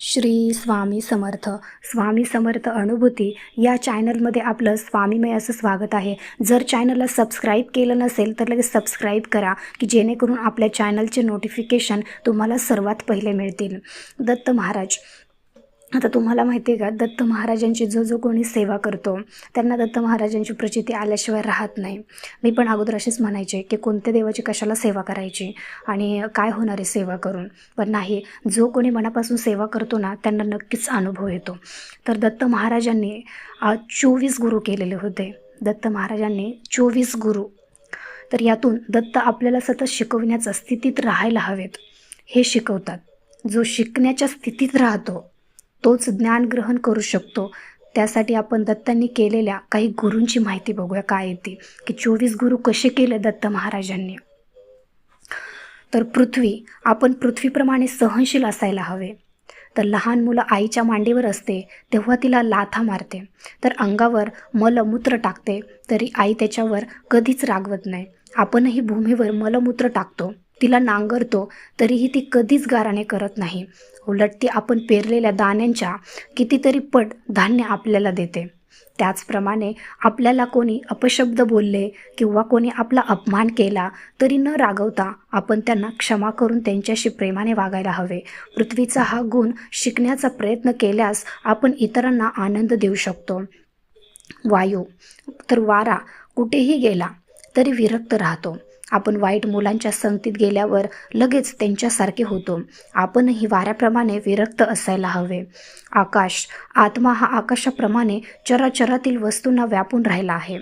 श्री स्वामी समर्थ. स्वामी समर्थ अनुभूती या चॅनलमध्ये आपलं स्वामीमय असं स्वागत आहे. जर चॅनलला सबस्क्राईब केलं नसेल तर लगेच सबस्क्राईब करा की जेणेकरून आपल्या चॅनलचे नोटिफिकेशन तुम्हाला सर्वात पहिले मिळतील. दत्त महाराज. आता तुम्हाला माहिती आहे का, दत्त महाराजांची जो कोणी सेवा करतो त्यांना दत्त महाराजांची प्रचिती आल्याशिवाय राहत नाही. मी पण अगोदर असेच म्हणायचे की कोणत्या देवाची कशाला सेवा करायची आणि काय होणार आहे सेवा करून. पण नाही, जो कोणी मनापासून सेवा करतो ना त्यांना नक्कीच अनुभव येतो. तर दत्त महाराजांनी 24 गुरु केलेले होते. दत्त महाराजांनी 24 गुरु. तर यातून दत्त आपल्याला सतत शिकवण्याच्या स्थितीत राहायला हवेत हे शिकवतात. जो शिकण्याच्या स्थितीत राहतो तोच ज्ञान ग्रहण करू शकतो. त्यासाठी आपण दत्तांनी केलेल्या काही गुरूंची माहिती बघूया काय येते की 24 गुरु कसे केले दत्त महाराजांनी. तर आपण पृथ्वीप्रमाणे सहनशील असायला हवे. तर लहान मुलं आईच्या मांडीवर असते तेव्हा तिला लाथा मारते, तर अंगावर मलमूत्र टाकते तरी आई त्याच्यावर कधीच रागवत नाही. आपणही भूमीवर मलमूत्र टाकतो, तिला नांगरतो तरीही ती कधीच गाराणे करत नाही. उलट ती आपण पेरलेल्या दाण्यांच्या कितीतरी पट धान्य आपल्याला देते. त्याचप्रमाणे आपल्याला कोणी अपशब्द बोलले किंवा कोणी आपला अपमान केला तरी न रागवता आपण त्यांना क्षमा करून त्यांच्याशी प्रेमाने वागायला हवे. पृथ्वीचा हा गुण शिकण्याचा प्रयत्न केल्यास आपण इतरांना आनंद देऊ शकतो. वायू. तर वारा कुठेही गेला तरी विरक्त राहतो. आपण वाईट मुलांच्या संगतीत गेल्यावर लगेच त्यांच्यासारखे होतो. आपणही वाऱ्याप्रमाणे विरक्त असायला हवे. आकाश. आत्मा हा आकाशाप्रमाणे चराचरातील वस्तूंना व्यापून राहिला आहे.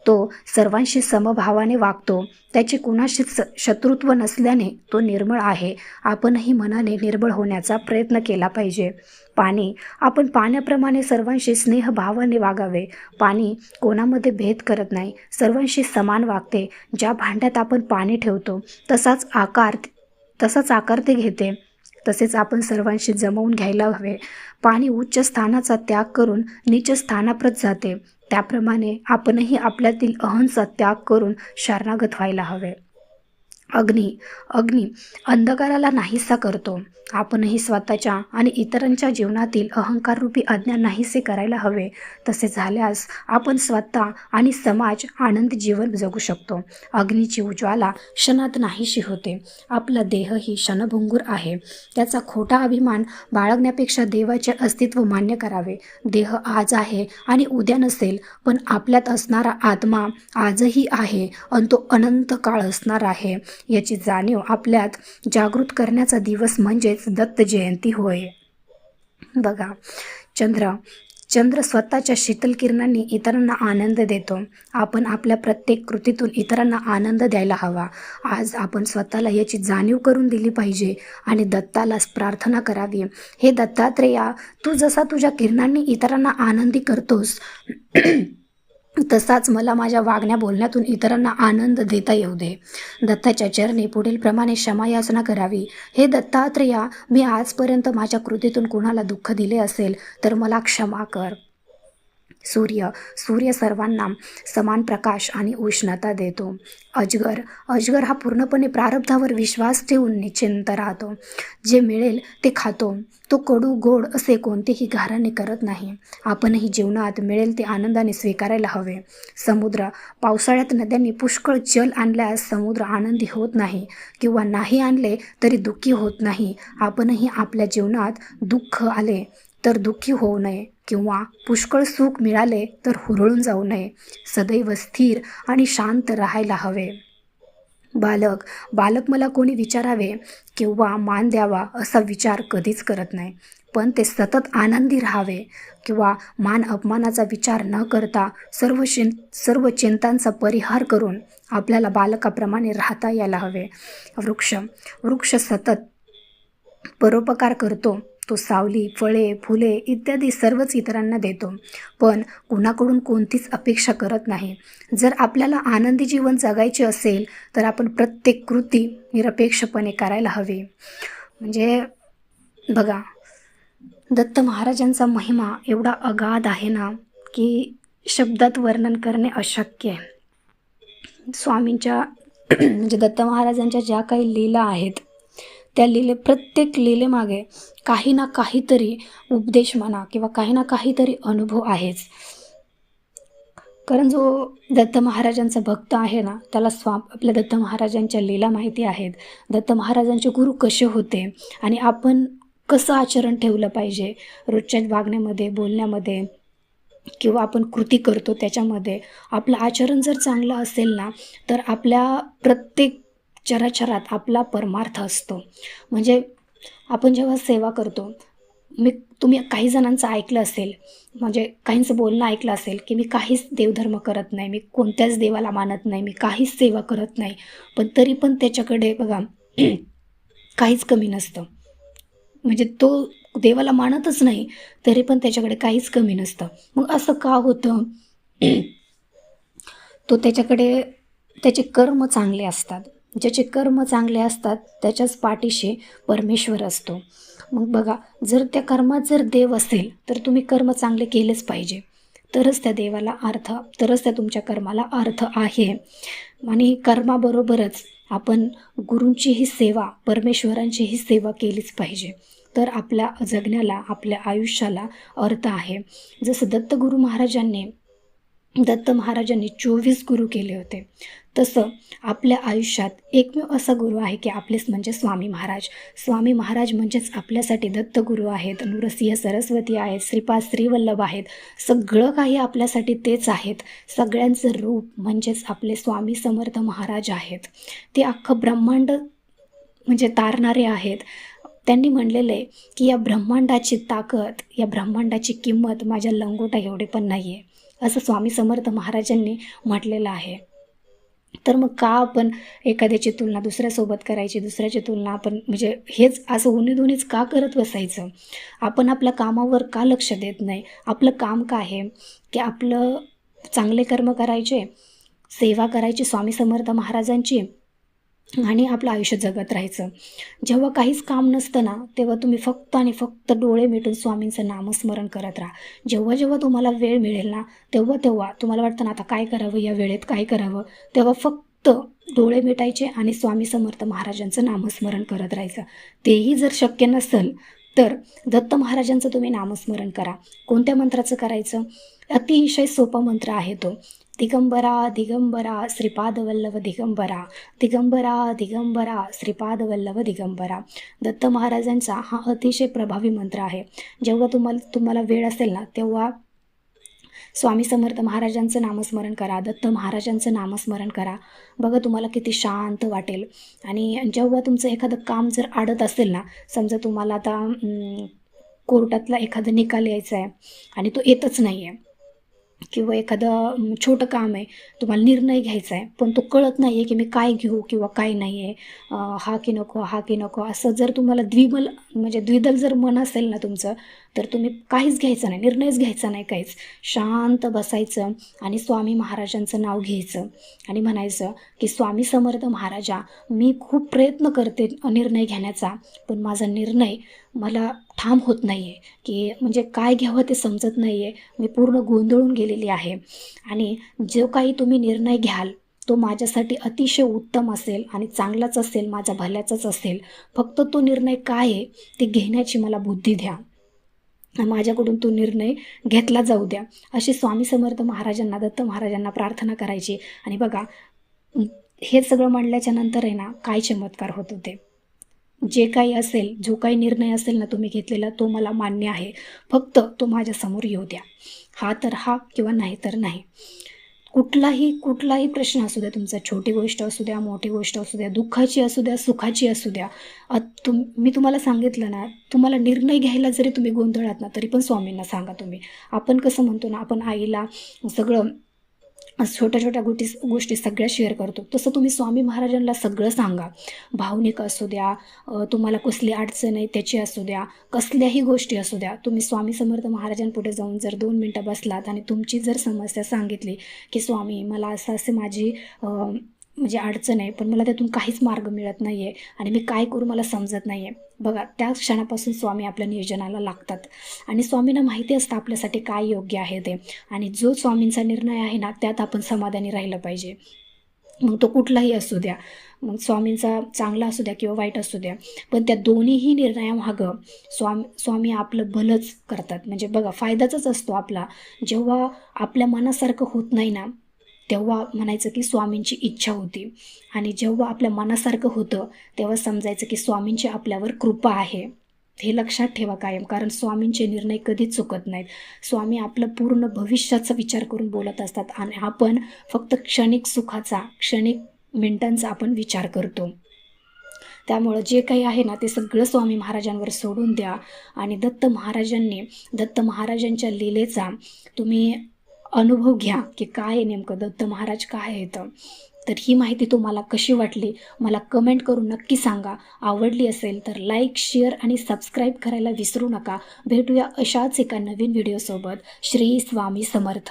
तो सर्वांशी समभावाने वागतो. त्याचे कुणाशीच शत्रुत्व नसल्याने तो निर्मळ आहे. आपणही मनाने निर्मळ होण्याचा प्रयत्न केला पाहिजे. पाणी. आपण पाण्याप्रमाणे सर्वांशी स्नेहभावाने वागावे. पाणी कोणामध्ये भेद करत नाही, सर्वांशी समान वागते. ज्या भांड्यात आपण पाणी ठेवतो तसाच आकार ते घेते. तसेच आपण सर्वांशी जमवून घ्यायला हवे. पाणी उच्च स्थानाचा त्याग करून नीच स्थानाप्रत जाते. त्याप्रमाणे आपणही आपल्यातील अहंचा त्याग करून शरणागत व्हायला हवे. अग्नी अंधकाराला नाहीसा करतो. आपणही स्वतःच्या आणि इतरांच्या जीवनातील अहंकाररूपी अज्ञान नाहीसे करायला हवे. तसे झाल्यास आपण स्वतः आणि समाज आनंदी जीवन जगू शकतो. अग्नीची उज्ज्वला क्षणात नाहीशी होते. आपला देहही क्षणभंगूर आहे. त्याचा खोटा अभिमान बाळगण्यापेक्षा देवाचे अस्तित्व मान्य करावे. देह आज आहे आणि उद्या नसेल, पण आपल्यात असणारा आत्मा आजही आहे आणि तो अनंत काळ असणार आहे याची जाणीव आपल्यात जागृत करण्याचा दिवस म्हणजेच दत्त जयंती होय. बघा, चंद्र स्वतःच्या शीतल किरणांनी इतरांना आनंद देतो. आपण आपल्या प्रत्येक कृतीतून इतरांना आनंद द्यायला हवा. आज आपण स्वतःला याची जाणीव करून दिली पाहिजे आणि दत्तालाच प्रार्थना करावी. हे दत्तात्रेया, तू जसा तुझ्या किरणांनी इतरांना आनंदी करतोस तसाच मला माझ्या वागण्या बोलण्यातून इतरांना आनंद देता येऊ दे. दत्ताच्या चरणी पुढील प्रमाणे क्षमायाचना करावी. हे दत्तात्रेया, मी आजपर्यंत माझ्या कृतीतून कुणाला दुःख दिले असेल तर मला क्षमा कर. सूर्य सर्वांना समान प्रकाश आणि उष्णता देतो. अजगर हा पूर्णपणे प्रारब्धावर विश्वास ठेवून निश्चिंत राहतो. जे मिळेल ते खातो. तो कडू गोड असे कोणतेही घाराणे करत नाही. आपणही जीवनात मिळेल ते आनंदाने स्वीकारायला हवे. समुद्र. पावसाळ्यात नद्यांनी पुष्कळ जल आणल्यास समुद्र आनंदी होत नाही किंवा नाही आणले तरी दुःखी होत नाही. आपणही आपल्या जीवनात दुःख आले तर दुःखी होऊ नये किंवा पुष्कळ सुख मिळाले तर हुरळून जाऊ नये. सदैव स्थिर आणि शांत राहायला हवे. बालक मला कोणी विचारावे किंवा मान द्यावा असा विचार कधीच करत नाही, पण ते सतत आनंदी राहावे किंवा मान अपमानाचा विचार न करता सर्व चिंतांचा परिहार करून आपल्याला बालकाप्रमाणे राहता यायला हवे. वृक्ष सतत परोपकार करतो. तो सावली, फळे, फुले इत्यादी सर्वच इतरांना देतो, पण कुणाकडून कोणतीच अपेक्षा करत नाही. जर आपल्याला आनंदी जीवन जगायचे असेल तर आपण प्रत्येक कृती निरपेक्षपणे करायला हवी. म्हणजे बघा, दत्त महाराजांचा महिमा एवढा अगाध आहे ना की शब्दात वर्णन करणे अशक्य आहे. स्वामींच्या म्हणजे दत्त महाराजांच्या ज्या काही लीला आहेत त्या प्रत्येक लीलेमागे काही ना काहीतरी उपदेश म्हणा किंवा काही ना काहीतरी अनुभव आहेच. कारण जो दत्त महाराजांचा भक्त आहे ना, त्याला आपल्या दत्त महाराजांच्या लीला माहिती आहेत. दत्त महाराजांचे गुरु कसे होते आणि आपण कसं आचरण ठेवलं पाहिजे रोजच्या वागण्यामध्ये, बोलण्यामध्ये किंवा आपण कृती करतो त्याच्यामध्ये. आपलं आचरण जर चांगलं असेल ना, तर आपल्या प्रत्येक चराचरात आपला परमार्थ असतो. म्हणजे आपण जेव्हा सेवा करतो, तुम्ही काही जणांचं ऐकलं असेल, म्हणजे काहींचं बोलणं ऐकलं असेल की मी काहीच देवधर्म करत नाही, मी कोणत्याच देवाला मानत नाही, मी काहीच सेवा करत नाही, पण तरी पण त्याच्याकडे बघा काहीच कमी नसतं. म्हणजे तो देवाला मानतच नाही, तरी पण त्याच्याकडे काहीच कमी नसतं. मग असं का होतं? तो त्याचे कर्म चांगले असतात. ज्याचे कर्म चांगले असतात त्याच्याच पाठीशी परमेश्वर असतो. मग बघा, जर त्या कर्मात जर देव असेल तर तुम्ही कर्म चांगले केलेच पाहिजे, तरच त्या देवाला तरच त्या तुमच्या कर्माला अर्थ आहे. आणि कर्माबरोबरच आपण गुरूंचीही सेवा, परमेश्वरांचीही सेवा केलीच पाहिजे, तर आपल्या जगण्याला, आपल्या आयुष्याला अर्थ आहे. जसं दत्त महाराजांनी 24 गुरु केले होते, तसं आपल्या आयुष्यात एकमेव असा गुरु आहे की आपलेच म्हणजे स्वामी महाराज. स्वामी महाराज म्हणजेच आपल्यासाठी दत्तगुरू आहेत, नृसिंह सरस्वती आहेत, श्रीपाद श्रीवल्लभ आहेत. सगळं काही आपल्यासाठी तेच आहेत. सगळ्यांचं रूप म्हणजेच आपले स्वामी समर्थ महाराज आहेत. ते अख्खं ब्रह्मांड म्हणजे तारणारे आहेत. त्यांनी म्हणलेलं आहे की या ब्रह्मांडाची ताकद, या ब्रह्मांडाची किंमत माझ्या लंगोटा एवढे पण नाही आहे, असं स्वामी समर्थ महाराजांनी म्हटलेलं आहे. तर मग का आपण एखाद्याची तुलना दुसऱ्यासोबत करायची, दुसऱ्याची तुलना आपण म्हणजे हेच असं उन्हीधुनीच का करत बसायचं? आपण आपल्या कामावर का लक्ष देत नाही? आपलं काम काय आहे की आपलं चांगले कर्म करायचे, सेवा करायची स्वामी समर्थ महाराजांची आणि आपलं आयुष्य जगत राहायचं. जेव्हा काहीच काम नसतं ना, तेव्हा तुम्ही फक्त आणि फक्त डोळे मिटून स्वामींचं नामस्मरण करत राहा. जेव्हा जेव्हा तुम्हाला वेळ मिळेल ना, तेव्हा तेव्हा तुम्हाला वाटतं ना आता काय करावं, या वेळेत काय करावं, तेव्हा फक्त डोळे मिटायचे आणि स्वामी समर्थ महाराजांचं नामस्मरण करत राहायचं. तेही जर शक्य नसेल तर दत्त महाराजांचं तुम्ही नामस्मरण करा. कोणत्या मंत्राचं करायचं? अतिशय सोपा मंत्र आहे तो. दिगंबरा दिगंबरा श्रीपादवल्लभ दिगंबरा, दिगंबरा दिगंबरा श्रीपादवल्लभ दिगंबरा. दत्त महाराजांचा हा अतिशय प्रभावी मंत्र आहे. जेव्हा तुम्हाला वेळ असेल ना, तेव्हा स्वामी समर्थ महाराजांचं नामस्मरण करा, दत्त महाराजांचं नामस्मरण करा. बघा तुम्हाला किती शांत वाटेल. आणि जेव्हा तुमचं एखादं काम जर अडत असेल ना, समजा तुम्हाला आता कोर्टातला एखादा निकाल यायचा आहे आणि तो येतच नाही आहे, किंवा एखादं छोटं काम आहे, तुम्हाला निर्णय घ्यायचा आहे पण तो कळत नाही आहे की मी काय घेऊ किंवा काय नाही आहे, हा की नको, हा की नको, असं जर तुम्हाला द्विदल जर मन असेल ना तुमचं, तर तुम्ही काहीच घ्यायचं नाही, निर्णयच घ्यायचा नाही काहीच. शांत बसायचं आणि स्वामी महाराजांचं नाव घ्यायचं आणि म्हणायचं की स्वामी समर्थ महाराजा, मी खूप प्रयत्न करते निर्णय घेण्याचा, पण माझा निर्णय मला ठाम होत नाही आहे, की म्हणजे काय घ्यावं ते समजत नाही आहे, मी पूर्ण गोंधळून गेलेली आहे. आणि जो काही तुम्ही निर्णय घ्याल तो माझ्यासाठी अतिशय उत्तम असेल आणि चांगलाच असेल, माझ्या भल्याचाच असेल. फक्त तो निर्णय काय आहे ते घेण्याची मला बुद्धी द्या, माझ्याकडून तो निर्णय घेतला जाऊ द्या, अशी स्वामी समर्थ महाराजांना, दत्त महाराजांना प्रार्थना करायची. आणि बघा, हे सगळं म्हणल्याच्या नंतर आहे ना, काय चमत्कार होत होते. जे काही असेल, जो काही निर्णय असेल ना तुम्ही घेतलेला, तो मला मान्य आहे, फक्त तो माझ्यासमोर येऊ द्या. हा तर हा किंवा नाही तर नाही. कुठलाही प्रश्न असू द्या तुमचा, छोटी गोष्ट असू द्या, मोठी गोष्ट असू द्या, दुःखाची असू द्या, सुखाची असू द्या. मी तुम्हाला सांगितलं ना, तुम्हाला निर्णय घ्यायला जरी तुम्ही गोंधळात ना, तरी पण स्वामींना सांगा तुम्ही. आपण कसं म्हणतो ना, आपण आईला सगळं छोट्या छोट्या गोष्टी सगळ्या शेअर करतो, तसं तुम्ही स्वामी महाराजांना सगळं सांगा. भावनिक असू द्या, तुम्हाला कसली अडचण आहे त्याची असू द्या, कसल्याही गोष्टी असू द्या, तुम्ही स्वामी समर्थ महाराजांपुढे जाऊन जर 2 मिनटं बसलात आणि तुमची जर समस्या सांगितली की स्वामी, मला असं माझी म्हणजे अडचण आहे, पण मला त्यातून काहीच मार्ग मिळत नाही आहे आणि मी काय करू मला समजत नाही आहे. बघा, त्या क्षणापासून स्वामी आपल्या नियोजनाला लागतात आणि स्वामींना माहिती असतं आपल्यासाठी काय योग्य आहे ते. आणि जो स्वामींचा निर्णय आहे ना, त्यात आपण समाधानी राहिलं पाहिजे. मग तो कुठलाही असू द्या. मग स्वामींचा चांगला असू द्या किंवा वाईट असू द्या, पण त्या दोन्हीही निर्णयामागं स्वामी आपलं भलंच करतात. म्हणजे बघा, फायद्याचाच असतो आपला. जेव्हा आपल्या मनासारखं होत नाही ना, तेव्हा म्हणायचं की स्वामींची इच्छा होती, आणि जेव्हा आपल्या मनासारखं होतं तेव्हा समजायचं की स्वामींची आपल्यावर कृपा आहे. हे लक्षात ठेवा कायम, कारण स्वामींचे निर्णय कधीच चुकत नाहीत. स्वामी आपलं पूर्ण भविष्याचा विचार करून बोलत असतात, आणि आपण फक्त क्षणिक सुखाचा, क्षणिक मिनिटांचा आपण विचार करतो. त्यामुळं जे काही आहे ना, ते सगळं स्वामी महाराजांवर सोडून द्या, आणि दत्त महाराजांच्या लीलेचा तुम्ही अनुभव घ्या की काय आहे नेमकं, दत्त महाराज काय आहेत. तर ही माहिती तुम्हाला कशी वाटली मला कमेंट करून नक्की सांगा. आवडली असेल तर लाईक, शेअर आणि सबस्क्राईब करायला विसरू नका. भेटूया अशाच एका नवीन व्हिडिओसोबत. श्री स्वामी समर्थ.